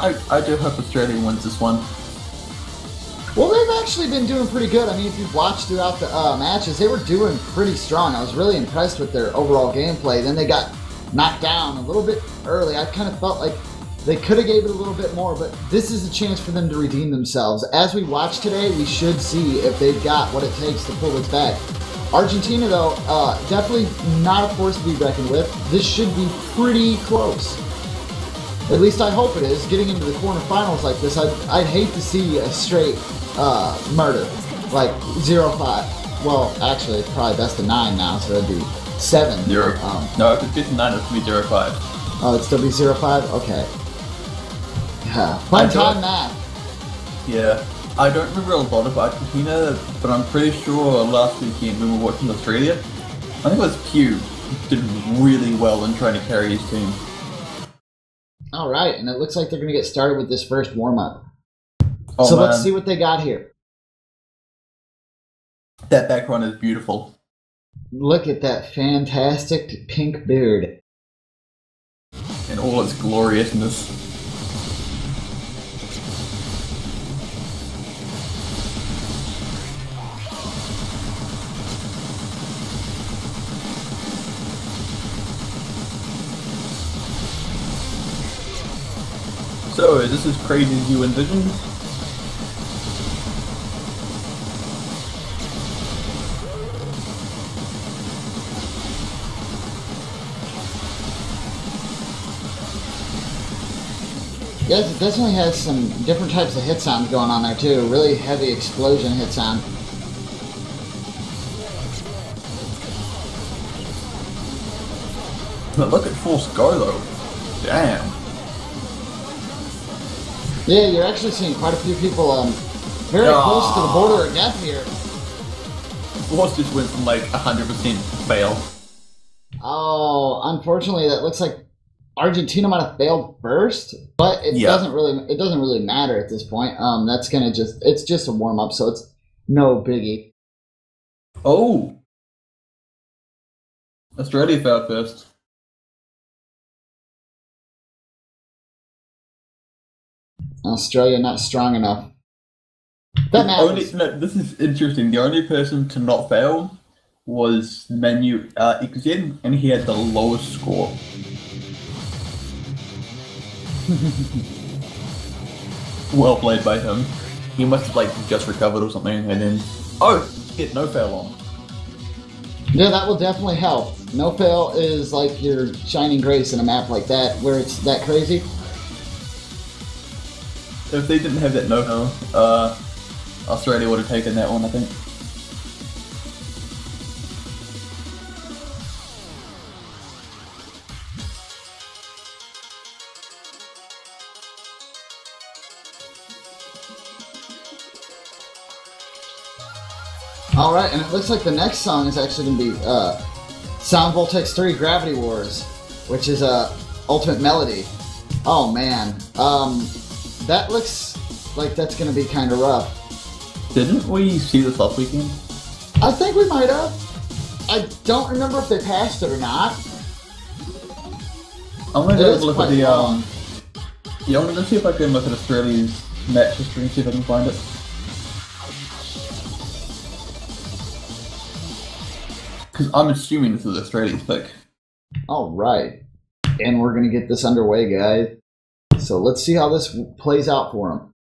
I do hope Australia wins this one. Well, they've actually been doing pretty good. I mean, if you've watched throughout the matches, they were doing pretty strong. I was really impressed with their overall gameplay. Then they got knocked down a little bit early. I kind of felt like they could have gave it a little bit more, but this is a chance for them to redeem themselves. As we watch today, we should see if they've got what it takes to pull this back. Argentina, though, definitely not a force to be reckoned with. This should be pretty close. At least I hope it is. Getting into the quarterfinals like this, I'd hate to see a straight murder, like 0-5. Well, actually, it's probably best of 9 now, so that'd be 7. No, if it's 59, it's going to be 0-5. Oh, it'd still be 0-5? Okay. Yeah. Fun time math. Yeah. I don't remember a lot of Argentina, but I'm pretty sure last weekend when we were watching Australia, I think it was Pew did really well in trying to carry his team. Alright, and it looks like they're going to get started with this first warm-up. Oh, so man. Let's see what they got here. That background is beautiful. Look at that fantastic pink beard. In all its gloriousness. So, is this as crazy as you envisioned? Yes, it definitely has some different types of hit sounds going on there too. Really heavy explosion hit sound. But look at full score though. Damn. Yeah, you're actually seeing quite a few people very close to the border of death here. Force just went from like 100% fail. Oh, unfortunately, that looks like Argentina might have failed first, but it doesn't really matter at this point. It's just a warm up, so it's no biggie. Oh, Australia failed first. Australia not strong enough. That matters. This is interesting. The only person to not fail was Menu XZ, and he had the lowest score. Well played by him. He must have like just recovered or something, and then hit no fail on. Yeah, that will definitely help. No fail is like your shining grace in a map like that, where it's that crazy. If they didn't have that no-no, Australia would have taken that one, I think. Alright, and it looks like the next song is actually going to be Sound Voltex 3 Gravity Wars, which is Ultimate Melody. Oh man, that looks like that's going to be kind of rough. Didn't we see this last weekend? I think we might have. I don't remember if they passed it or not. I'm going to go look at the... Yeah, I'm going to see if I can look at Australia's match history and see if I can find it. Because I'm assuming this is Australia's pick. Alright. And we're going to get this underway, guys. So let's see how this plays out for them.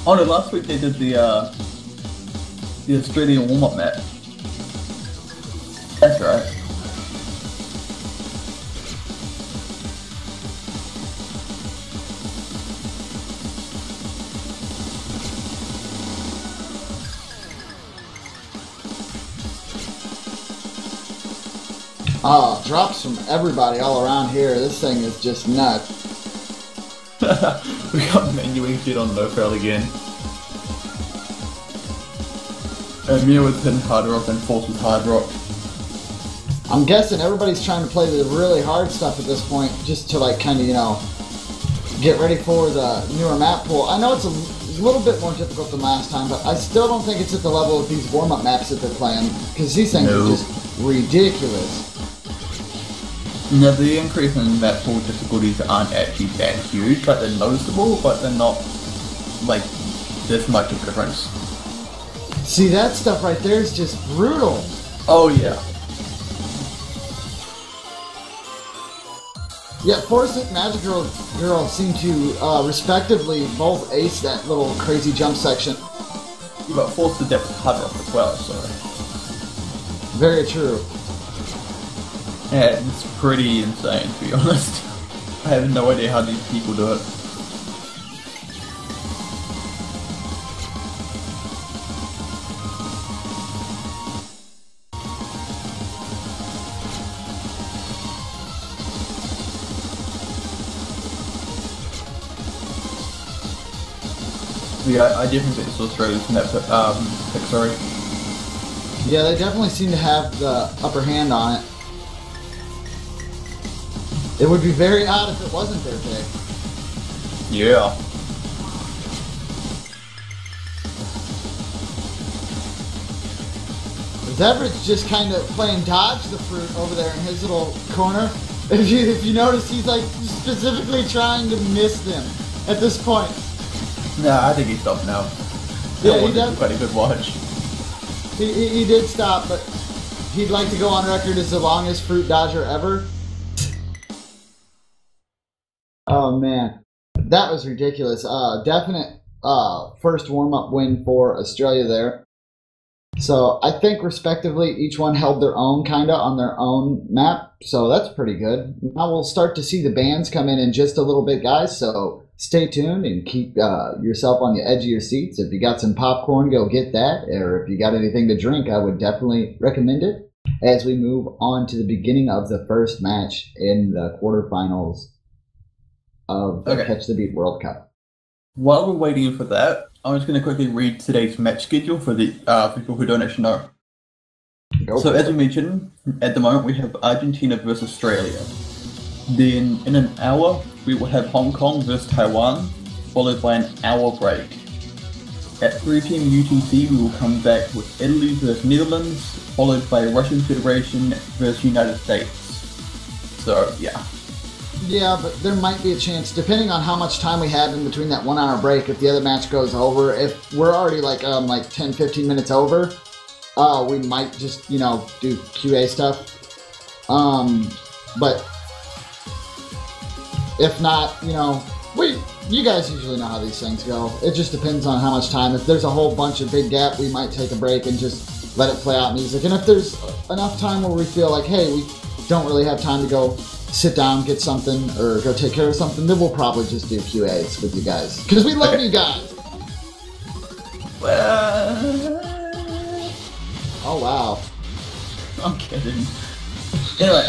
Oh no, last week they did the Australian warm-up match. That's right. Oh, drops from everybody all around here. This thing is just nuts. We got menuing shit on no fail again. And Mia was hitting hard rock and Force was hard rock. I'm guessing everybody's trying to play the really hard stuff at this point, just to like kind of, you know, get ready for the newer map pool. I know it's a It's a little bit more difficult than last time, but I still don't think it's at the level of these warm-up maps that they're playing, because these things are just ridiculous. Now, the increase in map pool difficulties aren't actually that huge, like they're noticeable, but they're not, like, this much of a difference. See, that stuff right there is just brutal. Oh, yeah. Yeah, Forest and Magic Girl seem to, respectively, both ace that little crazy jump section. You got Force the Depth Cutter off as well, so... Very true. Yeah, it's pretty insane, to be honest. I have no idea how these people do it. Yeah, I definitely think it's Australia's from that pick, sorry. Yeah, they definitely seem to have the upper hand on it. It would be very odd if it wasn't their pick. Yeah. Everett's just kind of playing dodge the fruit over there in his little corner. If you notice, he's like specifically trying to miss them at this point. Nah, I think he stopped now. Yeah, he does. Quite a good watch. He did stop, but he'd like to go on record as the longest fruit dodger ever. Oh man, that was ridiculous. Definite first warm-up win for Australia there. So I think respectively each one held their own kinda on their own map, so that's pretty good. Now we'll start to see the bands come in just a little bit, guys, so stay tuned and keep yourself on the edge of your seats. If you got some popcorn, go get that, or if you got anything to drink, I would definitely recommend it as we move on to the beginning of the first match in the quarterfinals of the Catch the Beat World Cup. While we're waiting for that, I'm just going to quickly read today's match schedule for the people who don't actually know. So as we mentioned, at the moment we have Argentina versus Australia. Then in an hour we will have Hong Kong versus Taiwan, followed by an hour break. At 3 PM UTC we will come back with Italy versus Netherlands, followed by Russian Federation versus United States. So yeah. Yeah, but there might be a chance, depending on how much time we have in between that 1 hour break, if the other match goes over. If we're already like 10-15 minutes over, we might just, do QA stuff. But if not, you guys usually know how these things go. It just depends on how much time. If there's a whole bunch of big gap, we might take a break and just let it play out music. And if there's enough time where we feel like, hey, we don't really have time to go sit down, get something, or go take care of something, then we'll probably just do QAs with you guys. Because we love you guys! Oh, wow. I'm kidding. Anyway,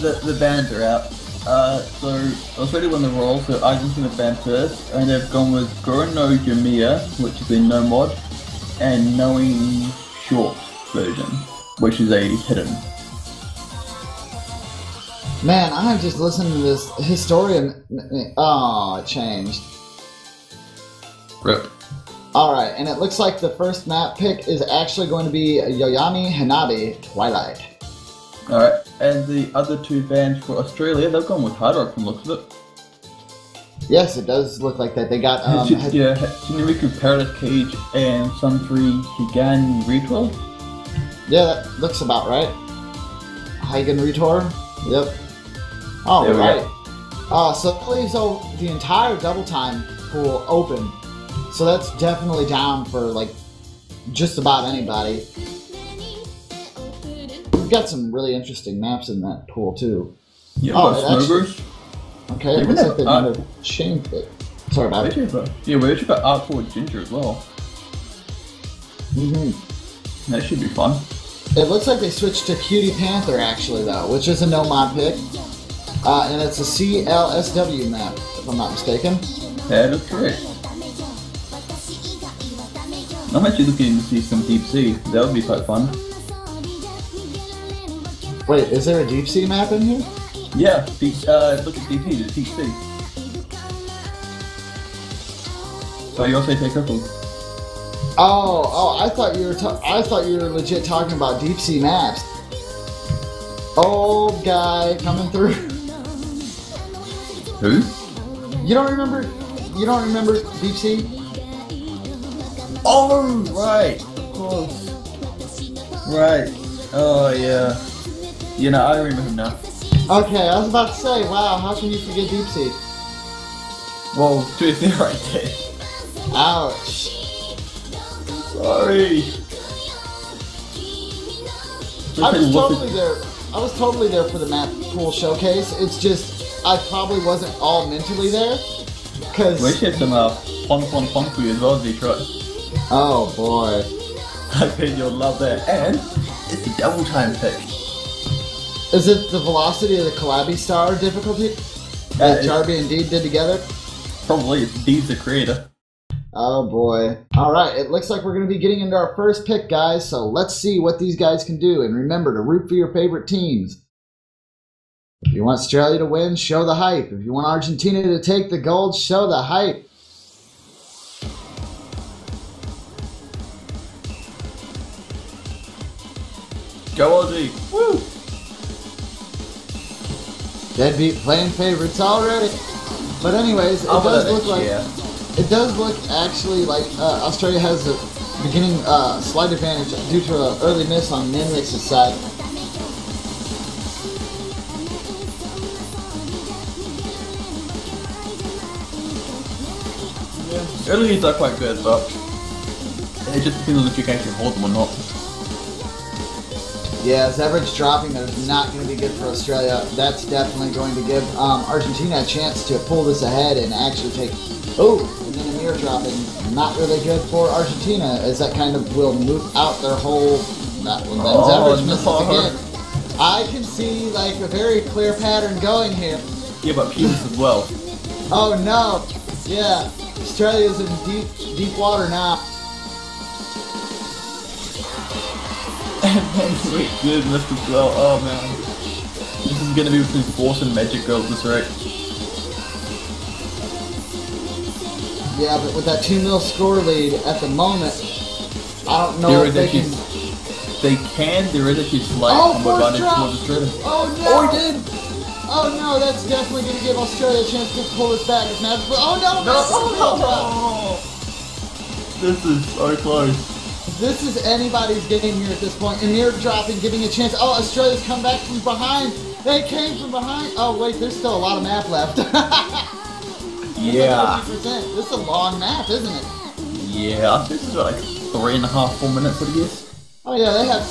the bands are out. So Australia won the Royal, so Argentina banned first, and they've gone with Gorono Jamia, which is a no mod, and Knowing Short version, which is a hidden. Man, I'm just listening to this Historian. Oh, it changed. RIP. Alright, and it looks like the first map pick is actually going to be Yoyami Hanabi Twilight. Alright, and the other two bands for Australia, they've gone with Hard Rock from the looks of it. Yes, it does look like that. They got, Shinriku Paradise Cage and Sunfree Higan Retour. Yeah, that looks about right. Higan Retour? Yep. Oh, right. So that leaves the entire double time pool open. So that's definitely down for, just about anybody. We've got some really interesting maps in that pool, too. Yeah, Smokers. Okay, it looks like they might have changed it. Sorry about it. Yeah, we actually got Artful Ginger as well. Mm-hmm. That should be fun. It looks like they switched to Cutie Panther, actually, though, which is a no-mod pick. And it's a CLSW map, if I'm not mistaken. That is correct. I'm actually looking to see some Deep Sea. That would be quite fun. Wait, is there a Deep Sea map in here? Yeah, look at DP, the Deep Sea. So you also take Ripple. Oh, I thought you were legit talking about deep sea maps. Old guy coming through. Who? You don't remember deep sea? Oh, right. Of course. Right. Oh, yeah. You know, I remember him now. Okay, I was about to say, wow, how can you forget deep sea? Well, to be fair, I did. Ouch. Sorry. I was totally there for the map pool showcase. It's just I probably wasn't all mentally there. Cause We should have some Pon for you as well, Detroit. oh boy. I think you'll love that. And it's a double time pick. Is it the velocity of the Kallabi Star difficulty that Jarby and Deed did together? Probably it's Deed's the creator. Oh boy. Alright, it looks like we're going to be getting into our first pick, guys, so let's see what these guys can do. And remember to root for your favorite teams. If you want Australia to win, show the hype. If you want Argentina to take the gold, show the hype. Go Aussie! Woo! Deadbeat playing favorites already. But anyways, it does look like actually like Australia has a beginning slight advantage due to an early miss on Ninlix's side. Yeah. Early leads are quite good, but it just depends on if you can actually hold them or not. Yeah, Zeverage dropping that is not going to be good for Australia. That's definitely going to give Argentina a chance to pull this ahead and actually take... Oh, and then Amir dropping. Not really good for Argentina, as that kind of will move out their whole... Zeverage misses again. I can see like a very clear pattern going here. Yeah, but Pumas as well. Oh no! Yeah, Australia's in deep water now. Sweet, good, missed as well. Oh man. This is gonna be between Force and Magic Girl at this rate. Yeah, but with that 2-0 score lead at the moment, I don't know if they can... There is actually slight advantage towards Australia. Oh no! Oh, he did! Oh no, that's definitely going to give Australia a chance to pull this back. If Magic... Oh no! This is so close. This is anybody's game here at this point. Amir dropping, giving a chance. Oh, Australia's come back from behind. They came from behind. Oh wait, there's still a lot of map left. Yeah. Like 50%. This is a long map, isn't it? Yeah, this is like 3.5, 4 minutes, I guess. Oh yeah, they have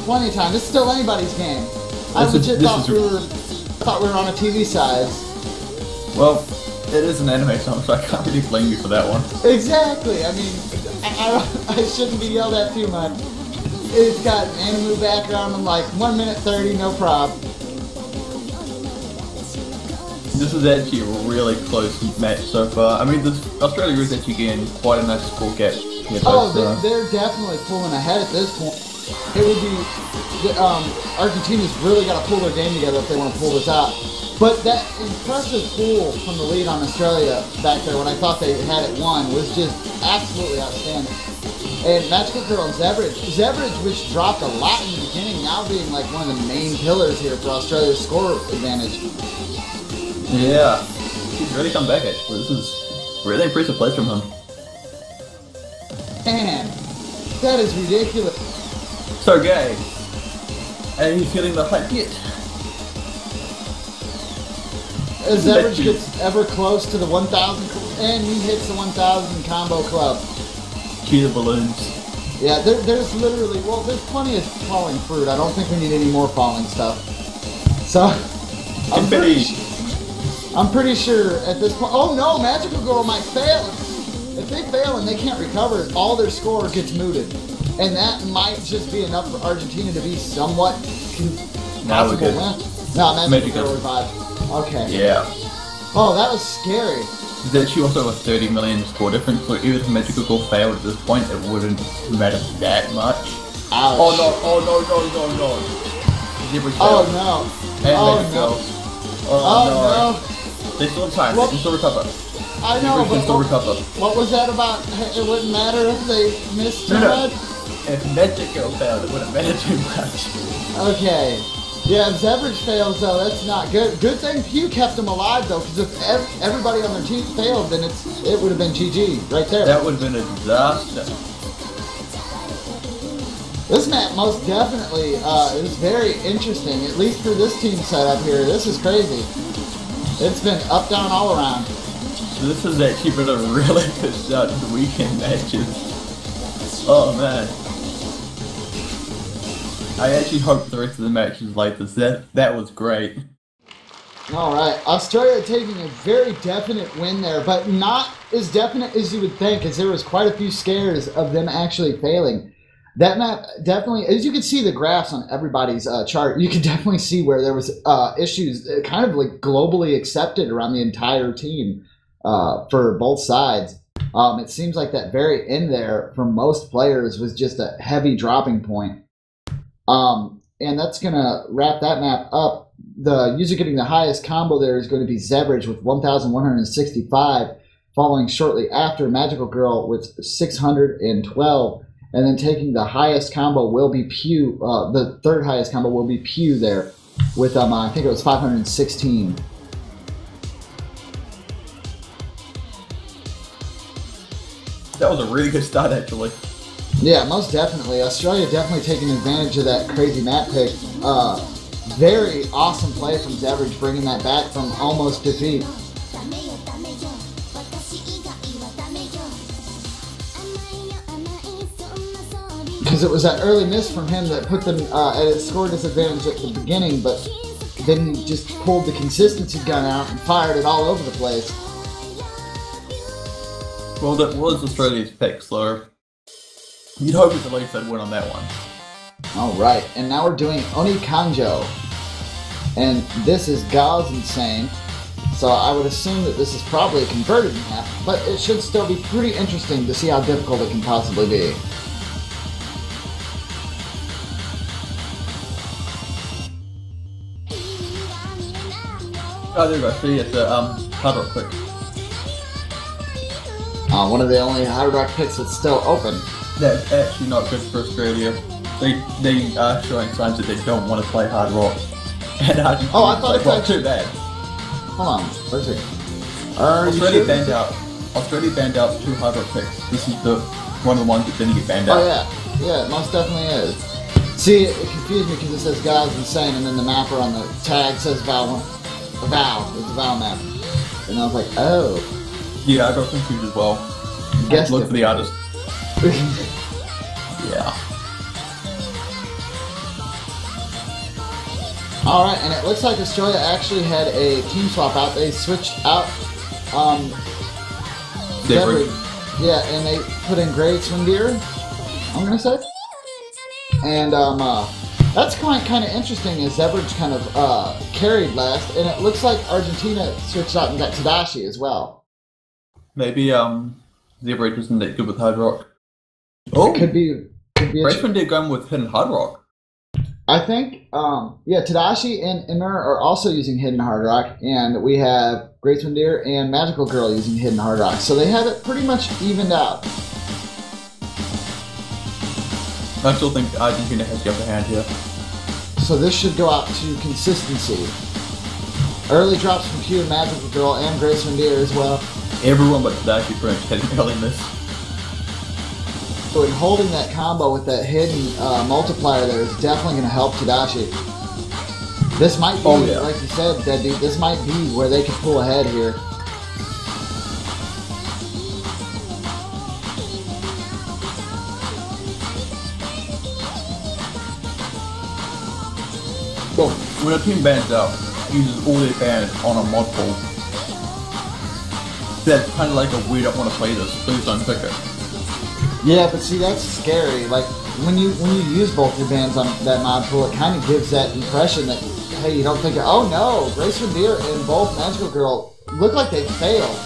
plenty of time. This is still anybody's game. I legit thought we were on a TV size. Well, it is an anime song, so I can't really blame you for that one. Exactly. I mean, I shouldn't be yelled at too much. It's got an anime background in like 1 minute 30, no problem. This is actually a really close match so far. I mean, Australia is actually getting quite a nice score gap here. They're definitely pulling ahead at this point. It would be Argentina's really got to pull their game together if they want to pull this out. But that impressive pull from the lead on Australia back there when I thought they had it won was just absolutely outstanding. And Magical Girl and Zeverage, which dropped a lot in the beginning, now being like one of the main pillars here for Australia's score advantage. Yeah, he's really come back actually. This is really impressive play from him. Man, that is ridiculous. So gay. Are you feeling the hype yet? As Zeverage gets ever close to the 1,000, and he hits the 1,000 combo club. Cue the balloons. Yeah, there's literally, well, there's plenty of falling fruit. I don't think we need any more falling stuff. So, I'm pretty sure at this point... Oh no, Magical Girl might fail. If they fail and they can't recover, all their score gets mooted. And that might just be enough for Argentina to be somewhat possible win. No, Magical Girl revived. Okay. Yeah. Oh, that was scary. There's actually also a 30 million score difference, so even if Magical Girl failed at this point, it wouldn't matter that much. Ouch. Oh no, no. Zebra oh no. And oh Magical no. Girl. Oh no. They still have time, they can still recover. I know, but still recover. What was that about? It wouldn't matter if they missed too much? If Magical failed, it wouldn't matter too much. Okay. Yeah, if Zebrage fails, though, that's not good. Good thing Pew kept him alive, though, because if everybody on their team failed, then it would have been GG right there. That would have been a disaster. This map most definitely is very interesting, at least for this team setup here. This is crazy. It's been up, down, all around. So this has actually been a really good start to the weekend matches. Oh man. I actually hope the rest of the matches like this. That was great. Alright, Australia taking a very definite win there, but not as definite as you would think, as there was quite a few scares of them actually failing. That map definitely, as you can see the graphs on everybody's chart, you can definitely see where there was issues kind of like globally accepted around the entire team for both sides. It seems like that very end there for most players was just a heavy dropping point. And that's going to wrap that map up. The user getting the highest combo there is going to be Zebrage with 1,165, following shortly after Magical Girl with 612. And then taking the highest combo will be Pew. The third highest combo will be Pew there with, I think it was 516. That was a really good start, actually. Yeah, most definitely. Australia definitely taking advantage of that crazy map pick. Very awesome play from Zebrage, bringing that back from almost defeat. Because it was that early miss from him that put them at a score disadvantage at the beginning, but then he just pulled the consistency gun out and fired it all over the place. Well, that was Australia's pick, so you'd hope at least they'd win on that one. Alright, and now we're doing Oni Kanjo. And this is God's Insane. So I would assume that this is probably a converted map, but it should still be pretty interesting to see how difficult it can possibly be. Oh, there we go. See, it's a Hard Rock pick. One of the only Hard Rock picks that's still open. That's actually not good for Australia. They are showing signs that they don't want to play Hard Rock. And Argentina, oh, I thought it was actually too bad. Hold on, where's it? Australia banned out. Australia banned out 2 Hard Rock picks. This is one of the ones that didn't get banned out. Oh yeah, it most definitely is. See, it confused me because it says God's Insane, and then the mapper on the tag says Val. It's a Val map, and I was like, oh. Yeah, I got confused as well. Look for the artist. Yeah. Alright, and it looks like Australia actually had a team swap out. They switched out yeah, and they put in Great Swindeer, I'm gonna say. And that's kind of interesting as Zebrage kind of carried last, and it looks like Argentina switched out and got Tadashi as well. Maybe Zebrage isn't that good with Hard Rock. Oh, it could be Great Swindeer going with Hidden Hard Rock. I think, yeah, Tadashi and Immer are also using Hidden Hard Rock, and we have Great Swindeer and Magical Girl using Hidden Hard Rock, so they have it pretty much evened out. I still think Argentina has the upper hand here. So this should go out to consistency. Early drops from Pew and Magical Girl and Great Swindeer as well. Everyone but Tadashi pretty much had an early miss. So in holding that combo with that hidden multiplier there is definitely going to help Tadashi. This might be, like you said, Deadbeat, this might be where they can pull ahead here. Well, when a team bans out, uses all their bans on a mod pool. That's kind of like a we don't want to play this, please don't pick it. Yeah, but see, that's scary. Like, when you use both your bans on that mod pool, it kind of gives that impression that, hey, you don't think, oh no, Grace Revere and both Magical Girl look like they failed.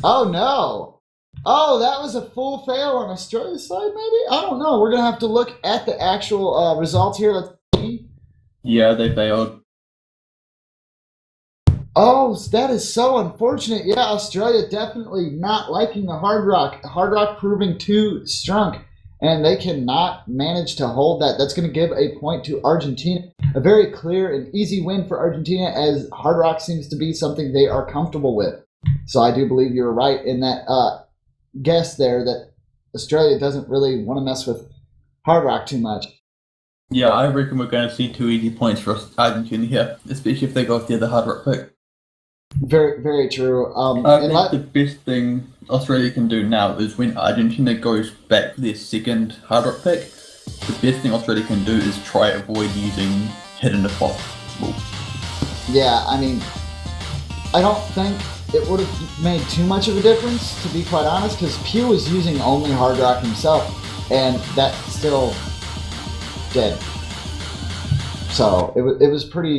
Oh no. Oh, that was a full fail on Australia's side, maybe? I don't know. We're going to have to look at the actual results here. Let's see. Yeah, they failed. Oh, that is so unfortunate. Yeah, Australia definitely not liking the Hard Rock. Hard Rock proving too strong, and they cannot manage to hold that. That's going to give a point to Argentina. A very clear and easy win for Argentina, as Hard Rock seems to be something they are comfortable with. So I do believe you're right in that guess there that Australia doesn't really want to mess with Hard Rock too much. Yeah, I reckon we're going to see 2 easy points for Argentina here, especially if they go with the other Hard Rock pick. Very, very true. I think the best thing Australia can do now is when Argentina goes back for their second Hard Rock pick, the best thing Australia can do is try avoid using hidden if possible. Yeah, I mean, I don't think it would have made too much of a difference, to be quite honest, because Pew was using only Hard Rock himself, and that's still dead. So it was pretty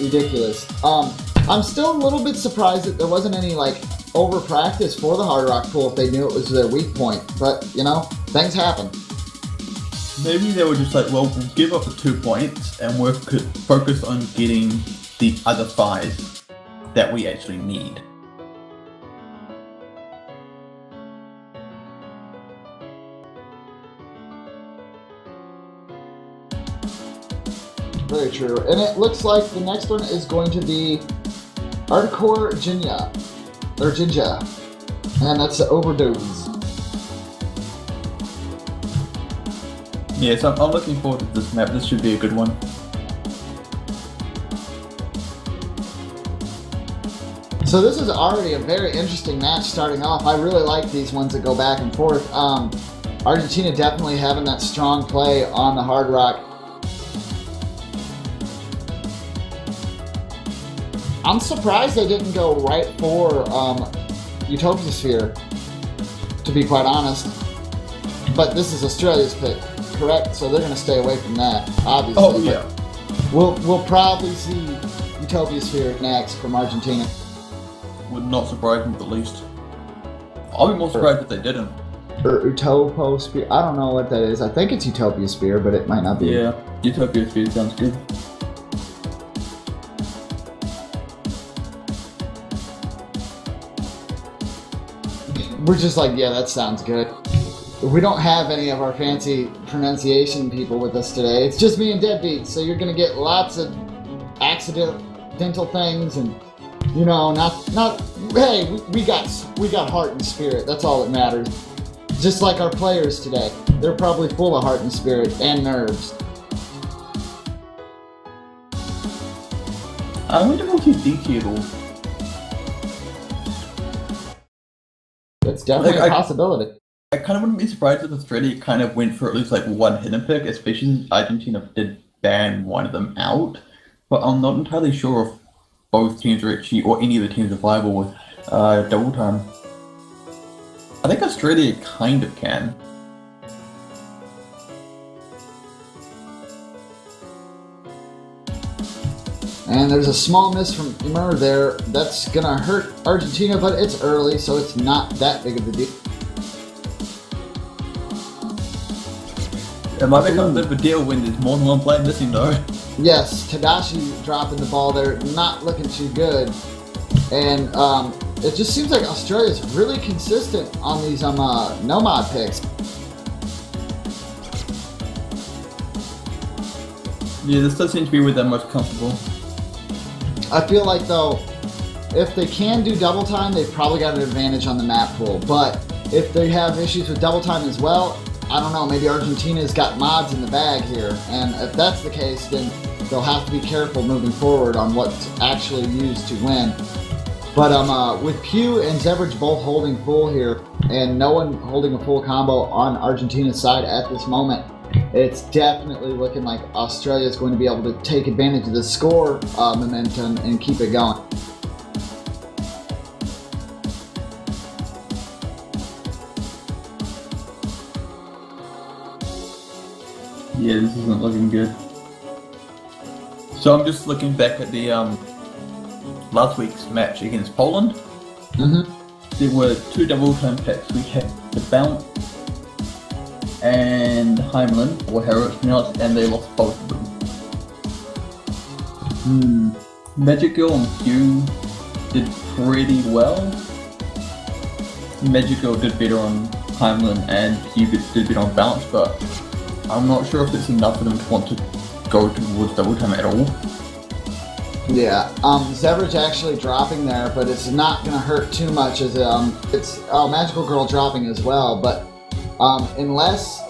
ridiculous. I'm still a little bit surprised that there wasn't any over practice for the Hard Rock pool if they knew it was their weak point. But things happen. Maybe they were just like, well, we'll give up the 2 points and we're focused on getting the other 5 that we actually need. Very true. And it looks like the next one is going to be Hardcore Jinja. And that's the Overdose. Yeah, so I'm looking forward to this map. This should be a good one. So this is already a very interesting match starting off. I really like these ones that go back and forth. Argentina definitely having that strong play on the Hard Rock. I'm surprised they didn't go right for Utopia Sphere, to be quite honest. But this is Australia's pick, correct? So they're going to stay away from that, obviously. Oh, yeah. We'll probably see Utopia Sphere next from Argentina. Would not surprise me the least. I'll be more surprised if they didn't. Or Utopo Sphere. I don't know what that is. I think it's Utopia Sphere, but it might not be. Yeah, Utopia Sphere sounds good. We're just like, yeah, that sounds good. We don't have any of our fancy pronunciation people with us today. It's just me and Deadbeat, so you're gonna get lots of accidental things, and not. Hey, we got heart and spirit. That's all that matters. Just like our players today, they're probably full of heart and spirit and nerves. I wonder if we'll see DT at all. It's definitely a possibility. I kind of wouldn't be surprised if Australia kind of went for at least one hidden pick, especially since Argentina did ban one of them out. But I'm not entirely sure if both teams are actually, or any of the teams are viable with double time. I think Australia kind of can. And there's a small miss from Emer there. That's going to hurt Argentina, but it's early, so it's not that big of a deal. It might become a bit of a deal when there's more than one player missing, though. Yes, Tadashi dropping the ball there, not looking too good. And it just seems like Australia's really consistent on these Nomad picks. Yeah, this does seem to be where they're most comfortable. I feel like, though, if they can do double time, they've probably got an advantage on the map pool. But if they have issues with double time as well, I don't know, maybe Argentina's got mods in the bag here. And if that's the case, then they'll have to be careful moving forward on what's actually used to win. But with Pew and Zebrich both holding full here, and no one holding a full combo on Argentina's side at this moment, it's definitely looking like Australia is going to be able to take advantage of the score momentum and keep it going. Yeah, this isn't looking good. So I'm just looking back at the last week's match against Poland. There were 2 double time picks. We had the Bounce and Heimlin, or however it's pronounced, and they lost both of them. Magic Girl and Pew did pretty well. Magical did better on Heimlin and Hubert did better on balance, but I'm not sure if it's enough for them to want to go towards double time at all. Yeah, Zevrage actually dropping there, but it's not going to hurt too much as it's Magical Girl dropping as well, but unless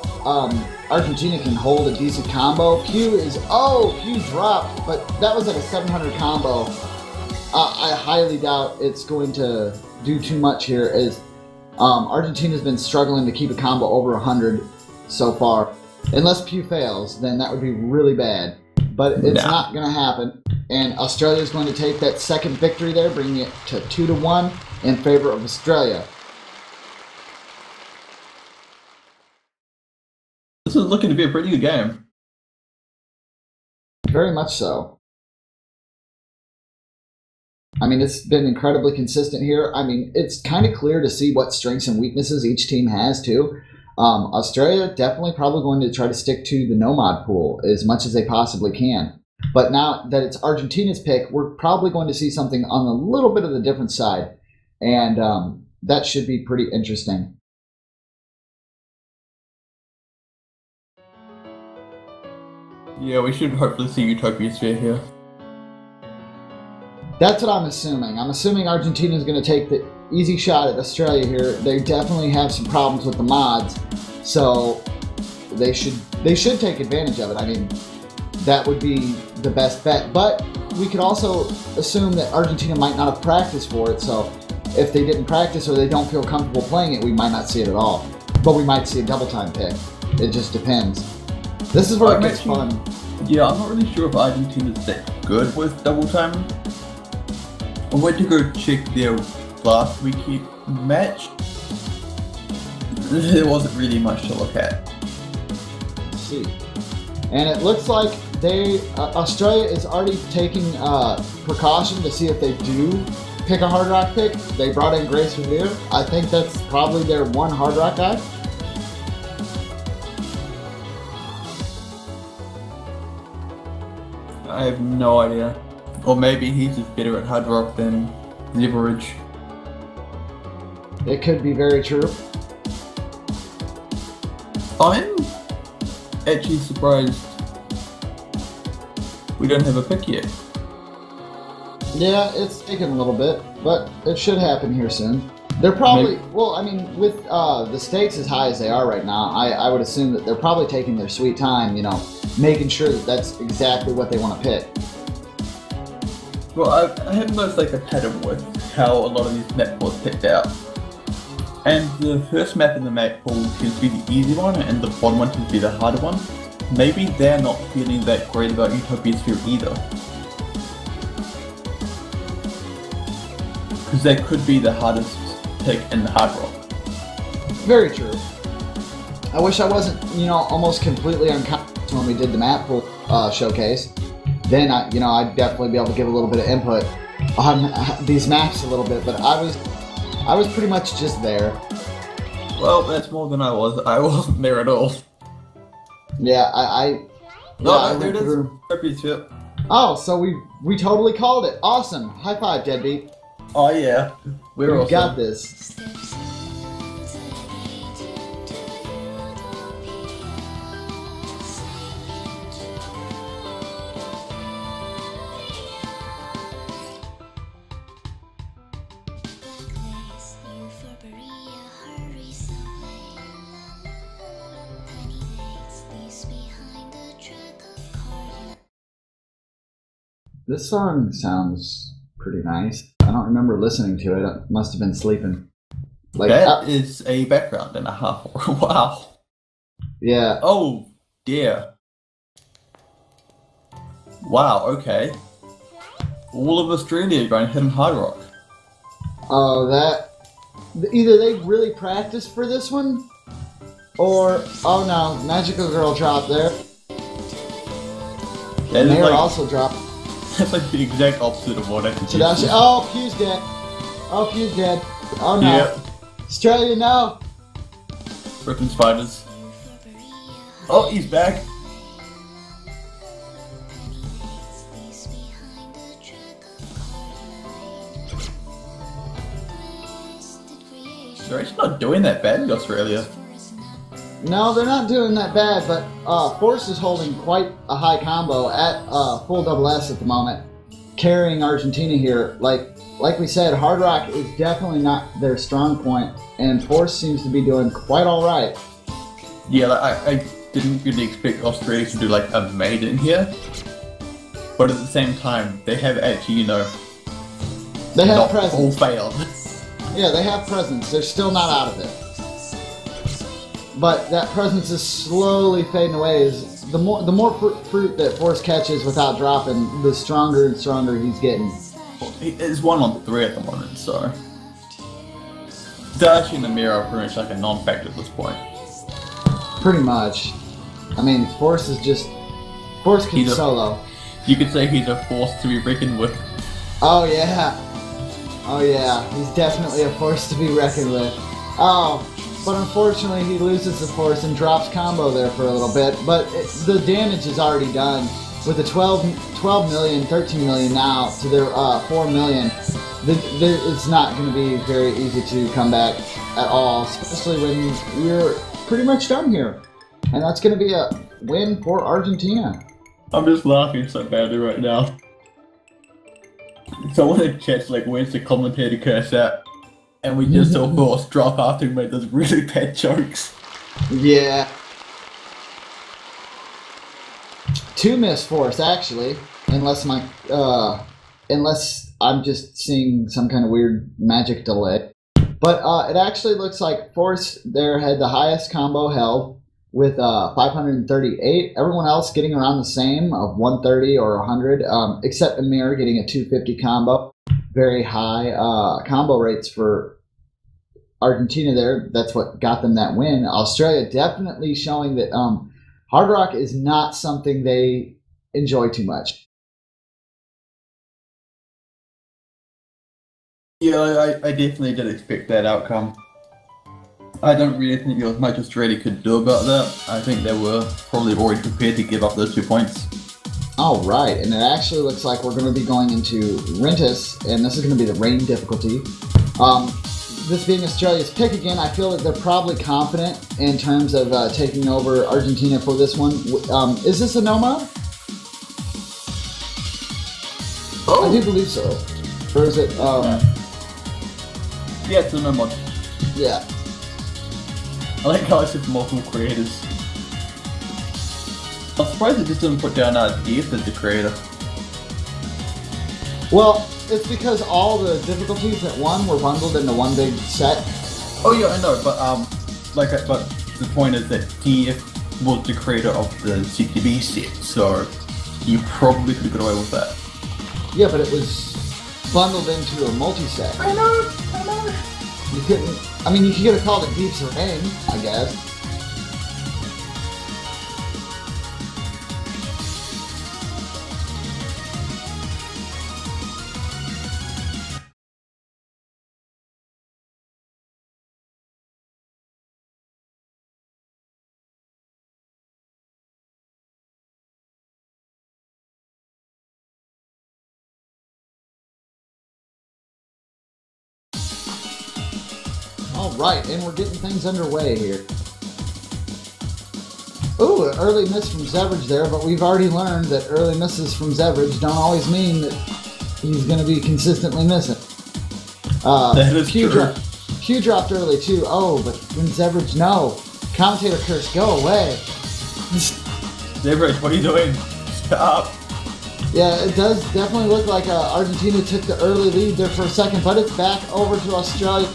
Argentina can hold a decent combo, Pew dropped, but that was at a 700 combo. I highly doubt it's going to do too much here as Argentina's been struggling to keep a combo over 100 so far. Unless Pew fails, then that would be really bad. But it's not going to happen. And Australia is going to take that second victory there, bringing it to 2-1 in favor of Australia. This is looking to be a pretty good game. Very much so. I mean, it's been incredibly consistent here. I mean, it's kind of clear to see what strengths and weaknesses each team has, too. Australia definitely probably going to try to stick to the Nomad pool as much as they possibly can. But now that it's Argentina's pick, we're probably going to see something on a little bit of the different side. And that should be pretty interesting. Yeah, we should hopefully see Utopia Sphere here. That's what I'm assuming. I'm assuming Argentina is going to take the easy shot at Australia here. They definitely have some problems with the mods, so they should take advantage of it. I mean, that would be the best bet. But we could also assume that Argentina might not have practiced for it, so if they didn't practice or they don't feel comfortable playing it, we might not see it at all. But we might see a double time pick. It just depends. This is where it gets fun. Yeah, I'm not really sure if Argentina's that good with double time. I went to go check their last weekend match. There wasn't really much to look at. Let's see. And it looks like Australia is already taking precaution to see if they do pick a Hard Rock pick. They brought in Grace Revere. I think that's probably their one Hard Rock guy. I have no idea. Or maybe he's just better at Hard Rock than Zevrage. It could be very true. I'm actually surprised we don't have a pick yet. Yeah, it's taken a little bit, but it should happen here soon. They're probably, well, I mean, with the stakes as high as they are right now, I would assume that they're probably taking their sweet time, you know, making sure that that's exactly what they want to pick. Well, I have noticed like a pattern with how a lot of these map pools picked out. And the first map in the map pool tends to be the easy one, and the bottom one tends to be the harder one. Maybe they're not feeling that great about Utopia Sphere either. Because that could be the hardest pick in the Hard Rock. Very true. I wish I wasn't, you know, almost completely unconscious when we did the map pool showcase. Then I'd definitely be able to give a little bit of input on these maps a little bit, but I was pretty much just there. Well, that's more than I was. I wasn't there at all. Yeah, No, there it is. Utopia Sphere. Oh, so we totally called it. Awesome. High five, Deadbeat. Oh yeah, we're awesome. got this. This song sounds pretty nice. I don't remember listening to it. I must have been sleeping. Like that is a background and a half. Wow. Yeah. Oh dear. Wow. Okay. All of Australia going hidden Hard Rock. Oh, either they really practiced for this one, or oh no, Magical Girl dropped there. And they also dropped. That's like the exact opposite of what I could do. Oh, Pew's dead. Oh, Pew's dead. Oh no. Yep. Australia, no. Freaking spiders. Oh, he's back. they're actually not doing that badly, Australia. No, they're not doing that bad, but Force is holding quite a high combo at full double S at the moment, carrying Argentina here. Like we said, Hard Rock is definitely not their strong point, and Force seems to be doing quite all right. Yeah, I didn't really expect Australia to do like a maiden here, but at the same time, they have actually, They have not presence. all failed. Yeah, they have presence. They're still not out of it. But that presence is slowly fading away. As the more fruit that Force catches without dropping, the stronger and stronger he's getting. It's 1-on-3 at the moment, so Dashi and the mirror are pretty much like a non-factor at this point. Pretty much. I mean, Force can solo. You could say he's a force to be reckoned with. Oh yeah. Oh yeah. He's definitely a force to be reckoned with. Oh, but unfortunately he loses the Force and drops combo there for a little bit. But the damage is already done. With the 12 million, 13 million now to their 4 million, it's not going to be very easy to come back at all, especially when we're pretty much done here. And that's going to be a win for Argentina. I'm just laughing so badly right now. Someone in chat's like, where's the commentator curse at? And we just saw Force drop after he made those really bad jokes. Yeah. 2 miss Force actually, unless I'm just seeing some kind of weird magic delay. But it actually looks like Force there had the highest combo held with 538. Everyone else getting around the same of 130 or 100, except Amir getting a 250 combo. Very high combo rates for Argentina there. That's what got them that win. Australia definitely showing that Hard Rock is not something they enjoy too much. Yeah, I definitely did expect that outcome. I don't really think there was much Australia could do about that. I think they were probably already prepared to give up those 2 points. All right, and it actually looks like we're going to be going into Rentis, and this is going to be the rain difficulty. This being Australia's pick again, I feel that they're probably confident in terms of taking over Argentina for this one. Is this a no mode? Oh. I do believe so. Or is it? Yeah, it's a no mod. Yeah. I like how it's just multiple creators. I'm surprised it just didn't put down Diaz as the creator. Well, it's because all the difficulties at one were bundled into one big set. Oh yeah, I know, but but the point is that TF was the creator of the CTB set, so you probably could have got away with that. Yeah, but it was bundled into a multi-set. I know. You couldn't. I mean, you could have called it Deep's Rain, I guess. Alright, and we're getting things underway here. Ooh, an early miss from Zevrage there, but we've already learned that early misses from Zevrage don't always mean that he's going to be consistently missing. That is true. Q dropped early too. Oh, but when Zevrage, no. Commentator curse, go away. Zevrage, what are you doing? Stop. Yeah, it does definitely look like Argentina took the early lead there for a second, but it's back over to Australia.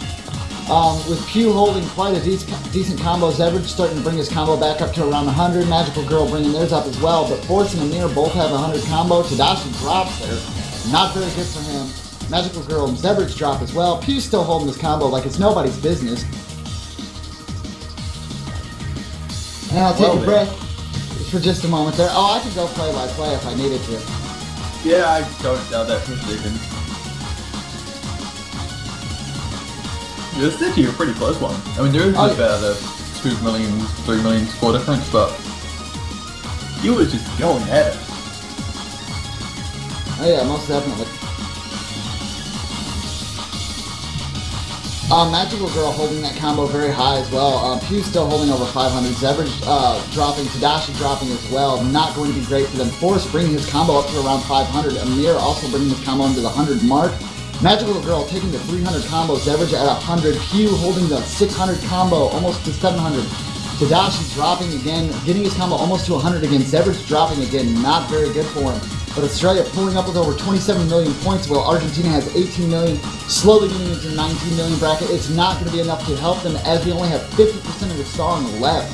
With Pew holding quite a decent combo, Zevrage starting to bring his combo back up to around 100. Magical Girl bringing theirs up as well, but Force and Amir both have 100 combo. Tadashi drops there. Not very good for him. Magical Girl and Zevrage drop as well. Pew's still holding his combo like it's nobody's business. And I'll take a breath for just a moment there. Oh, I could go play-by-play if I needed to. Yeah, I don't doubt that for a second. This is actually a pretty close one. I mean, there is about a 2 million, 3 million score difference, but you were just going at it. Oh yeah, most definitely. Magical Girl holding that combo very high as well. Pew still holding over 500. Zebrage dropping, Tadashi dropping as well. Not going to be great for them. Forrest bringing his combo up to around 500. Amir also bringing his combo into the 100 mark. Magical Girl taking the 300 combo. Zebrage at 100. Pew holding the 600 combo almost to 700. Tadashi dropping again, getting his combo almost to 100 again. Zebrage dropping again. Not very good for him. But Australia pulling up with over 27 million points, while Argentina has 18 million, slowly getting into the 19 million bracket. It's not going to be enough to help them as we only have 50% of the song left.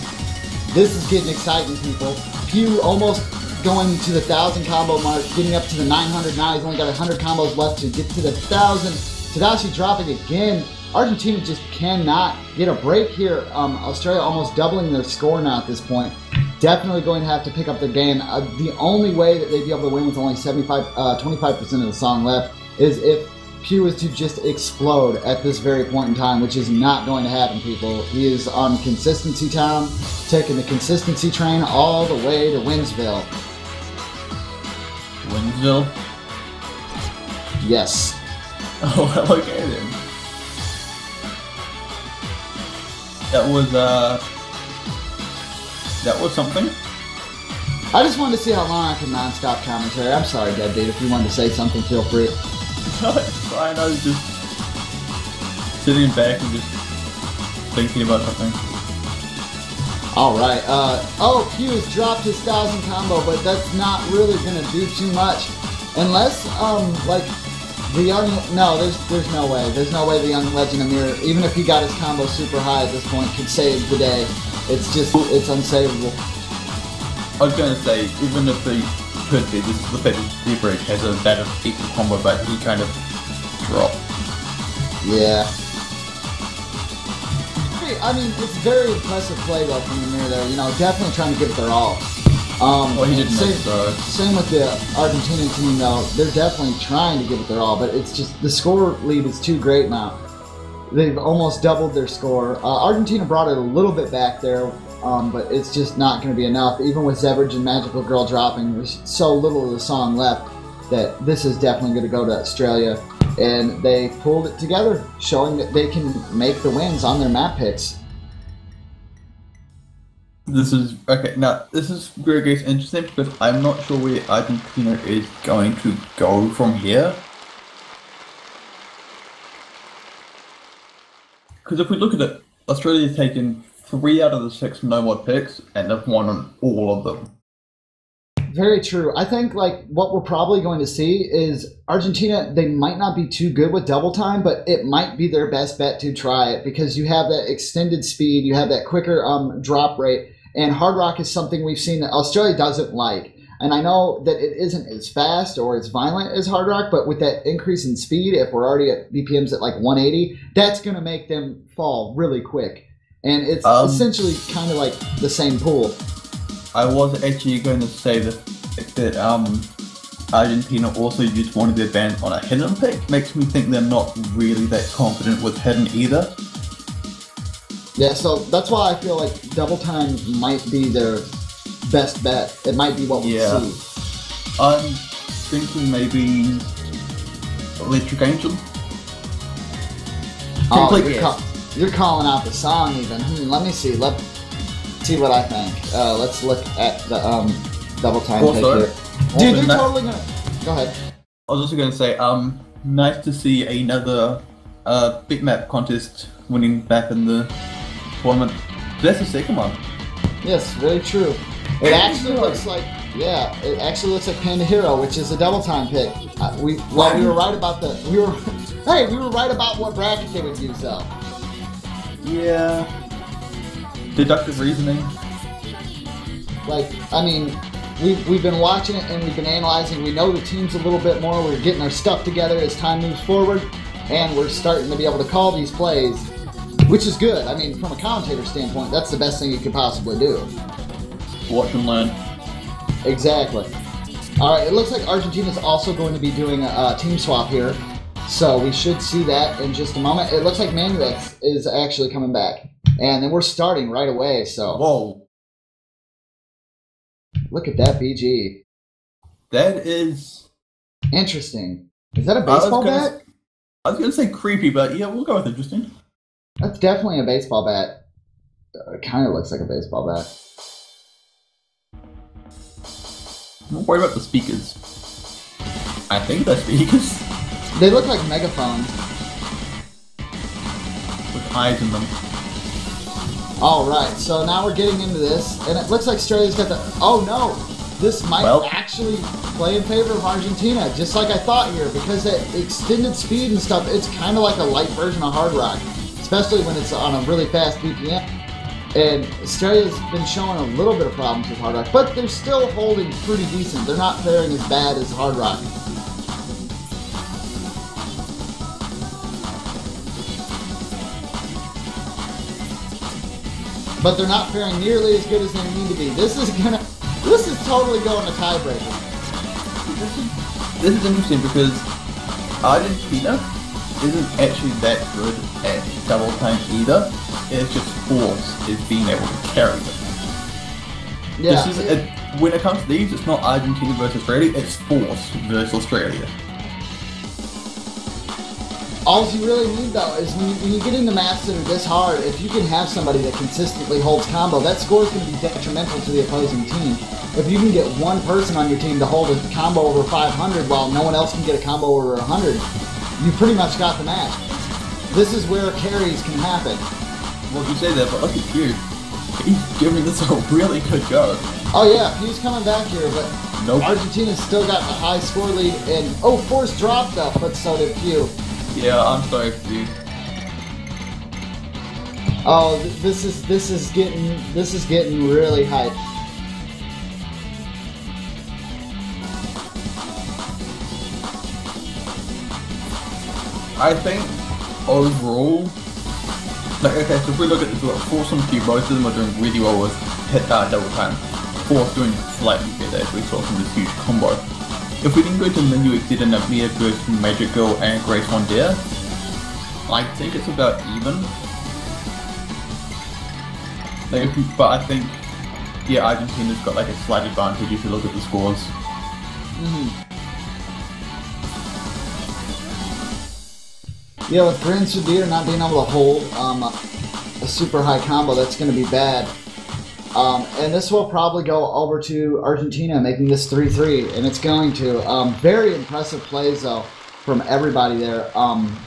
This is getting exciting, people. Pew almost going to the 1,000 combo mark, getting up to the 900 now. He's only got 100 combos left to get to the 1,000. Tadashi dropping again. Argentina just cannot get a break here. Australia almost doubling their score now at this point. Definitely going to have to pick up the game. The only way that they'd be able to win with only 25% of the song left is if Pew is to just explode at this very point in time, which is not going to happen, people. He is on Consistency Town, taking the consistency train all the way to Winsville. Winsville? Yes. Oh, well, okay then. That was something. I just wanted to see how long I can non-stop commentary. I'm sorry, Deadbeat. If you wanted to say something, feel free. No, it's fine. I was just sitting back and just thinking about something. Alright, Pew has dropped his 1,000 combo, but that's not really going to do too much. Unless, like, the young... No, there's no way. There's no way the young Legend Amir, even if he got his combo super high at this point, could save the day. It's just, it's unsavable. I was going to say, even if he could be, this is the fact that Zebrage has a better equal combo, but he kind of dropped. Yeah. I mean, it's very impressive play though from Amir there. You know, definitely trying to give it their all. Well, he didn't same with the Argentinian team though. They're definitely trying to give it their all, but it's just the score lead is too great now. They've almost doubled their score. Argentina brought it a little bit back there, but it's just not going to be enough. Even with Zebrage and Magical Girl dropping, there's so little of the song left that this is definitely going to go to Australia. And they pulled it together, showing that they can make the wins on their map picks. This is okay. Now this is where it gets interesting because I'm not sure where Argentina is going to go from here. Because if we look at it, Australia's taken 3 out of the 6 no-mod picks, and they've won on all of them. Very true. I think like what we're probably going to see is Argentina, they might not be too good with double time, but it might be their best bet to try it because you have that extended speed, you have that quicker drop rate, and Hard Rock is something we've seen that Australia doesn't like. And I know that it isn't as fast or as violent as Hard Rock, but with that increase in speed, if we're already at BPMs at like 180, that's going to make them fall really quick. And it's essentially kind of like the same pool. I was actually going to say that Argentina also used one of their bands on a hidden pick. Makes me think they're not really that confident with hidden either. Yeah, so that's why I feel like double time might be their best bet. It might be what we see. I'm thinking maybe Electric Angel. Oh, you're calling out the song even. Let me see. Let's see what I think. Let's look at the double time pick here. Dude, they're totally gonna... Go ahead. I was also going to say, nice to see another big map contest winning back in the tournament. That's the second one. Yes, very true. It actually looks like, yeah, it actually looks like Panda Hero, which is a double time pick. We were right about the, we were right about what bracket they would use though. Yeah. Deductive reasoning. Like, I mean, we've been watching it and we've been analyzing. We know the teams a little bit more. We're getting our stuff together as time moves forward, and we're starting to be able to call these plays, which is good. I mean, from a commentator standpoint, that's the best thing you could possibly do. Watch and learn. Exactly. All right, it looks like Argentina's also going to be doing a team swap here, so we should see that in just a moment. It looks like Manuex is actually coming back, and then we're starting right away. So. Whoa. Look at that BG. That is... interesting. Is that a baseball bat? I was going to say creepy, but yeah, we'll go with interesting. That's definitely a baseball bat. It kind of looks like a baseball bat. Don't worry about the speakers. I think they're speakers. They look like megaphones. With eyes in them. Alright, so now we're getting into this, and it looks like Australia's got the... Oh no! This might actually play in favor of Argentina, just like I thought here, because that extended speed and stuff, it's kind of like a light version of Hard Rock, especially when it's on a really fast BPM. And Australia's been showing a little bit of problems with Hard Rock, but they're still holding pretty decent. They're not faring as bad as Hard Rock. But they're not faring nearly as good as they need to be. This is totally going to tiebreaker. This is interesting because Argentina isn't actually that good at double time either. It's just force is being able to carry them. Yeah. When it comes to these, it's not Argentina versus Australia, it's force versus Australia. All you really need, though, is when you get into maps that are this hard, if you can have somebody that consistently holds combo, that score is going to be detrimental to the opposing team. If you can get one person on your team to hold a combo over 500 while no one else can get a combo over 100, you pretty much got the match. This is where carries can happen. Well, you say that, but look at Hugh. He's giving this a really good go. Oh yeah, Hugh's coming back here, but nope. Argentina's still got the high score lead, and force dropped though, but so did Hugh. Yeah, I'm sorry, dude. Oh, this is getting really hype. I think overall, like, okay, so if we look at this, Force and Q, both of them are doing really well with hit double time. Force doing slightly better as we saw from this huge combo. If we can go to menu exit and Mia goes to Magic Girl and Grace One there, I think it's about even. Like, but I think, yeah, Argentina's got like a slight advantage if you look at the scores. Yeah, with Grand Sudir not being able to hold a super high combo, that's going to be bad. And this will probably go over to Argentina, making this 3-3, and it's going to. Very impressive plays, though, from everybody there.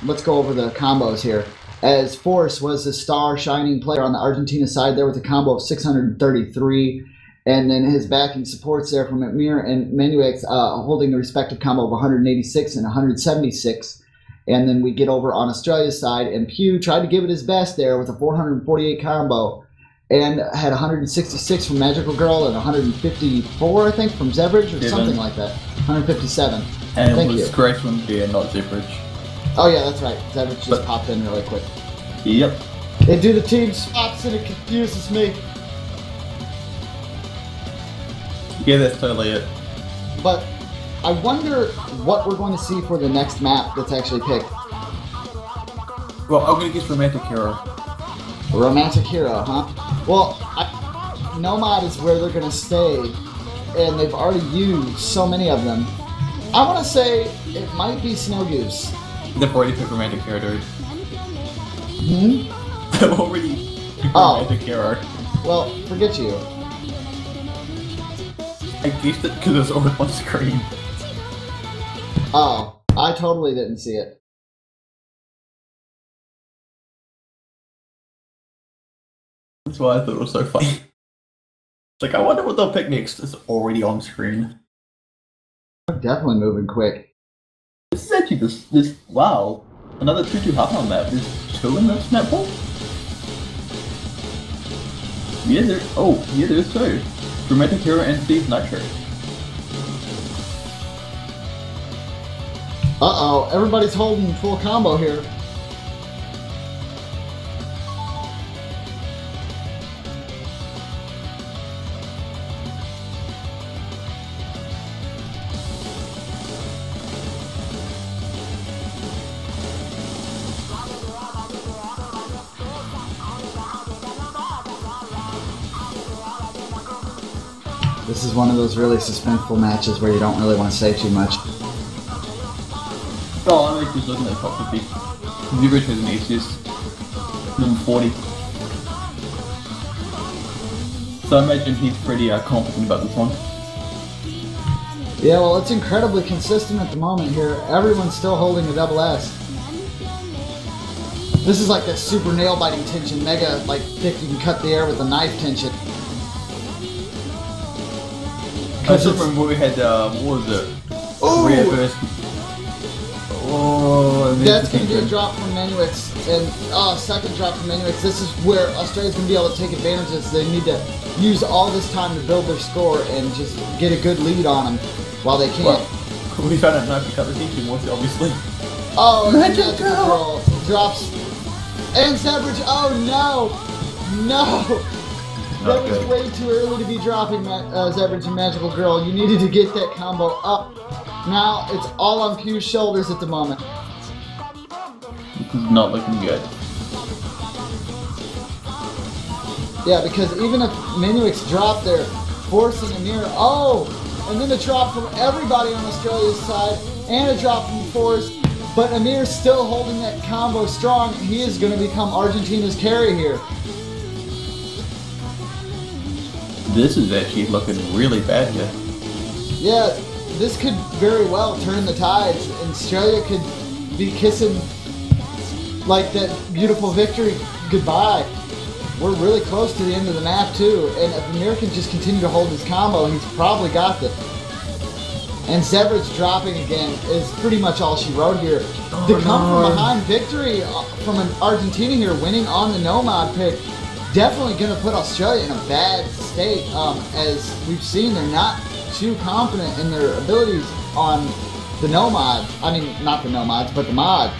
Let's go over the combos here. As Force was the star shining player on the Argentina side there with a combo of 633, and then his backing supports there from Mir and Manuex holding the respective combo of 186 and 176. And then we get over on Australia's side, and Pew tried to give it his best there with a 448 combo. And had 166 from Magical Girl and 154, I think, from Zebrage or something like that. 157. And it was Grace One there, not Zebrage. Oh yeah, that's right. Zebrage just popped in really quick. Yep. They do the team swaps and it confuses me. Yeah, that's totally it. But I wonder what we're going to see for the next map that's actually picked. Well, I'm going to guess Romantic Hero. Romantic Hero, huh? Well, Nomad is where they're going to stay, and they've already used so many of them. I want to say it might be Snow Goose. They've already picked Romantic Hero, dude. They've already picked Romantic Hero. Well, forget you. I guessed it because it's always on screen. Oh, I totally didn't see it. That's why I thought it was so funny. It's like, I wonder what they'll pick next. It's already on screen. They're definitely moving quick. This is actually this wow. Another 2-2 half on map. There's 2 in this map pool? Yeah, there's 2. Romantic Hero and Steve Nitro. Uh-oh, everybody's holding full combo here. This is one of those really suspenseful matches where you don't really want to say too much. Oh, I'm just looking at the top 50. Zebrage has an aces. Number 40. So I imagine he's pretty confident about this one. Yeah, well, it's incredibly consistent at the moment here. Everyone's still holding a double S. This is like that super nail-biting tension, mega, like, thick, you can cut the air with a knife tension. I still remember we had, what was it? Korea versus... Oh, that's going to be a drop from Menuix, and second drop from Menuix. This is where Australia's going to be able to take advantage of this. They need to use all this time to build their score and just get a good lead on them while they can. Well, we found out knife to cut the tension, obviously. Oh, Magic Girl drops. And Zebrage, oh no! No! That was way too early to be dropping Zebrage and Magical Girl. You needed to get that combo up. Now it's all on Pew's shoulders at the moment. This is not looking good. Yeah, because even if Menuix dropped there, forcing Amir, and then a drop from everybody on Australia's side, and a drop from Force, but Amir's still holding that combo strong. He is going to become Argentina's carry here. This is actually looking really bad here. Yeah, this could very well turn the tides, and Australia could be kissing like that beautiful victory goodbye. We're really close to the end of the map too, and if Amir can just continue to hold his combo, he's probably got this. And Zebrage dropping again is pretty much all she wrote here. The come from behind victory from an Argentina here, winning on the no-mod pick, definitely going to put Australia in a bad state. As we've seen, they're not too confident in their abilities on the no-mod. I mean, not the no-mods, but the mod.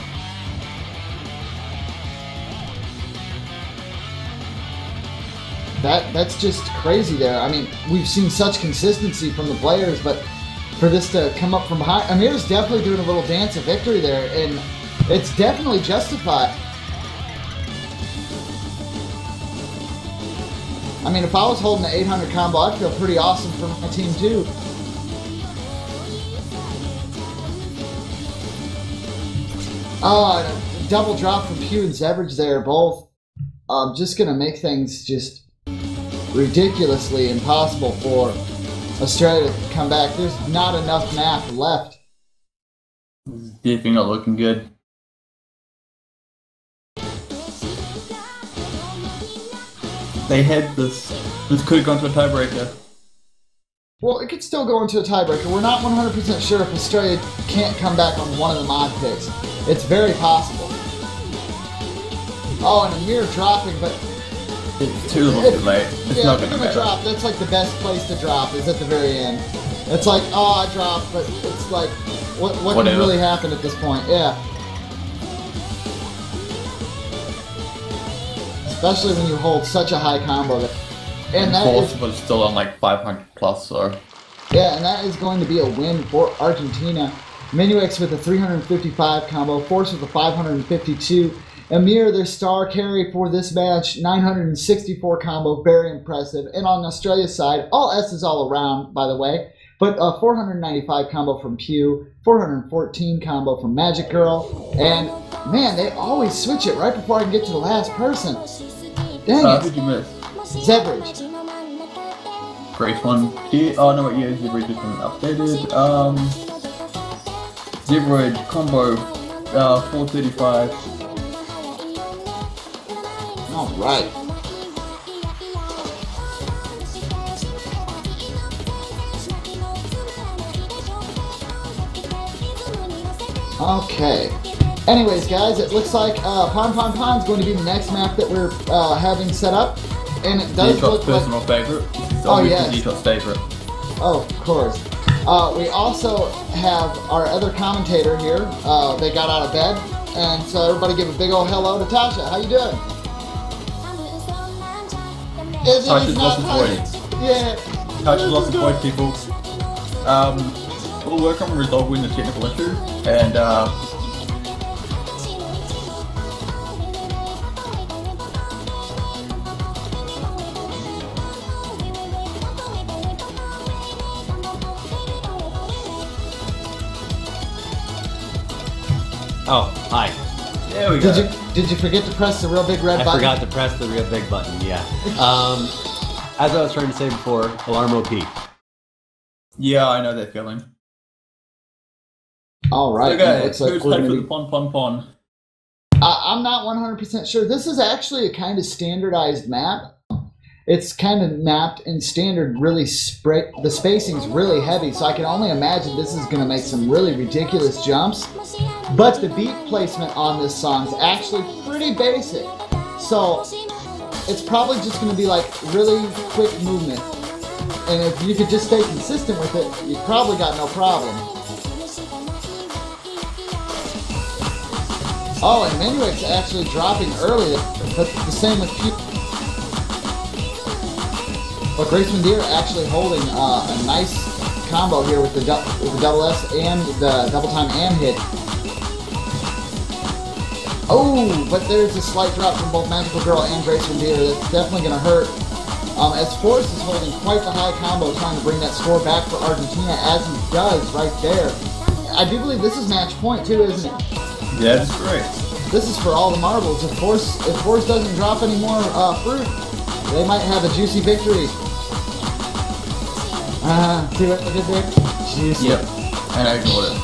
That's just crazy there. I mean, we've seen such consistency from the players, but for this to come up from behind, Amir's definitely doing a little dance of victory there, and it's definitely justified. I mean, if I was holding the 800 combo, I'd feel pretty awesome for my team too. A double drop from Pew and Zebrage there, both just going to make things just ridiculously impossible for Australia to come back. There's not enough map left. This is definitely not looking good. They had this. This could have gone to a tiebreaker. Well, it could still go into a tiebreaker. We're not 100% sure if Australia can't come back on one of the mod picks. It's very possible. Oh, and Amir dropping, but it's too little too late. It's not going to matter. Drop. That's like the best place to drop, is at the very end. It's like, oh, I dropped, but it's like, what can really happen at this point? Yeah. Especially when you hold such a high combo. And that was still on like 500 plus, so. Yeah, and that is going to be a win for Argentina. Menuix with a 355 combo, Force with a 552. Amir, their star carry for this match, 964 combo, very impressive. And on Australia's side, all S's all around, by the way, but a 495 combo from Pew, 414 combo from Magic Girl, and man, they always switch it right before I can get to the last person. Dang it. Who'd you miss? Zebrage. Grace one. Oh no, yeah, Zebrage has been updated. Zebrage combo 435. All right. Okay. Anyways, guys, it looks like Pon is going to be the next map that we're having set up, and it does look personal like favorite. Oh yes, Deto's favorite. Oh, of course. We also have our other commentator here. They got out of bed, and so everybody give a big old hello to Tasha. How you doing? Tasha's lost his voice. Yeah. Tasha's lost his voice, people. We'll work on resolving the technical issue, and oh, hi. There we go. Did you forget to press the real big red button? I forgot to press the real big button, yeah. As I was trying to say before, alarm OP. Yeah, I know that feeling. All right. Okay, Looks like who's we're ready gonna for the pon? I'm not 100% sure. This is actually a kind of standardized map. It's kind of mapped in standard, really the spacing's really heavy, so I can only imagine this is going to make some really ridiculous jumps. But the beat placement on this song is actually pretty basic. So it's probably just going to be like really quick movement. And if you could just stay consistent with it, you probably got no problem. Oh, and Minuet's actually dropping early, but the same with But Grace Mandir actually holding a nice combo here with the double S and the double time and hit. Oh, but there's a slight drop from both Magical Girl and Grace Mandir. That's definitely going to hurt. As Forrest is holding quite the high combo, trying to bring that score back for Argentina, as he does right there. I do believe this is match point too, isn't it? Yeah, that's great. This is for all the marbles. If Forrest doesn't drop any more fruit, they might have a juicy victory. See what I did there? Juicy. Yep, and I ignored it.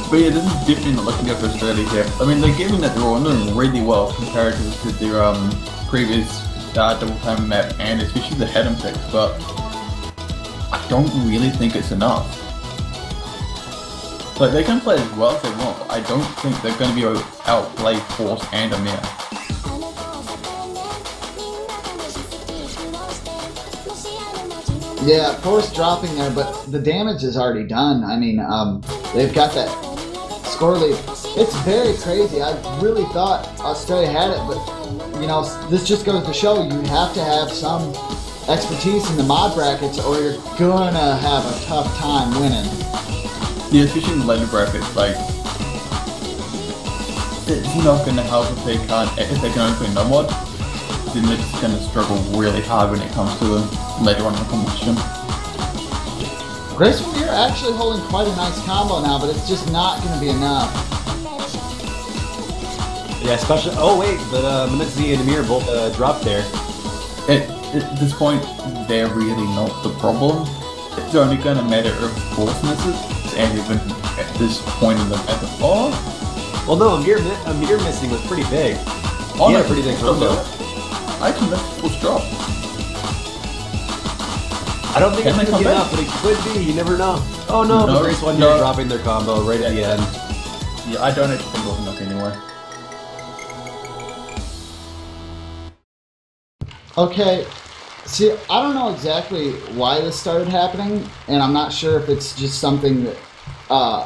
But yeah, this is definitely not looking good for Australia here. I mean, they're giving that draw and doing really well compared to their previous double time map and especially the head and picks, but I don't really think it's enough. Like, they can play as well if they want, but I don't think they're going to be able to outplay Force and Amir. Yeah, Forrest dropping there, but the damage is already done. I mean, they've got that score lead. It's very crazy. I really thought Australia had it, but, you know, this just goes to show you have to have some expertise in the mod brackets or you're gonna have a tough time winning. Yeah, especially in the later brackets, like, it's not going to help if they can only play no mod, then they're just going to struggle really hard when it comes to them later on in the competition. Grace Mandir actually holding quite a nice combo now, but it's just not going to be enough. Yeah, especially. Oh wait, but Manitzi and Amir both dropped there. At this point, they're really not the problem. It's only going to matter if Force misses, and even at this point in the map. Oh, well, no, Amir missing was pretty big. Oh, yeah, no, pretty big combo. I can miss Force drop. I don't think it's going to be enough, but it could be. You never know. Oh no, but Grace Mandir dropping their combo right at the end. Yeah, I don't actually think it was enough anyway. Okay, see, I don't know exactly why this started happening, and I'm not sure if it's just something that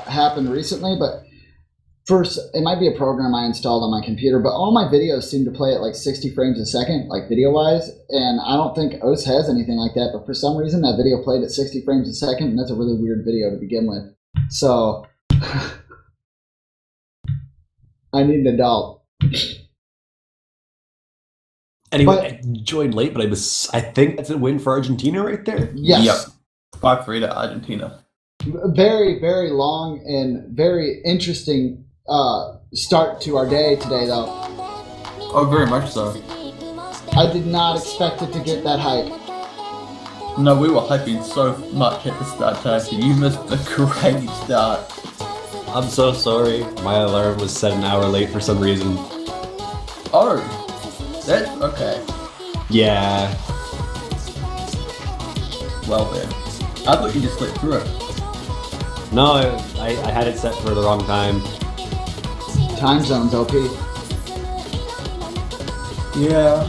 happened recently, but first, it might be a program I installed on my computer, but all my videos seem to play at like 60 frames a second, like video-wise, and I don't think OS has anything like that, but for some reason that video played at 60 frames a second, and that's a really weird video to begin with. So, I need an adult. Anyway, I joined late, but I think that's a win for Argentina right there. Yes. Yep. 5-3 to Argentina. Very, very long and very interesting start to our day today, though. Oh, very much so. I did not expect it to get that hype. No, we were hyping so much at the start, Tassie. You missed a great start. I'm so sorry. My alarm was set an hour late for some reason. Oh. That's okay. Yeah. Well then. I thought you just slipped through it. No, I had it set for the wrong time. Time zones, OP. Yeah.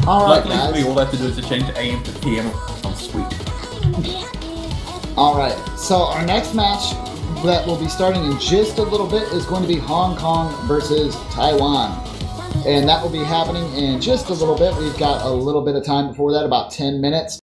Alright, guys. Luckily, all I have to do is to change AM to PM. Oh, sweet. Alright, so our next match that will be starting in just a little bit is going to be Hong Kong versus Taiwan. And that will be happening in just a little bit. We've got a little bit of time before that, about 10 minutes.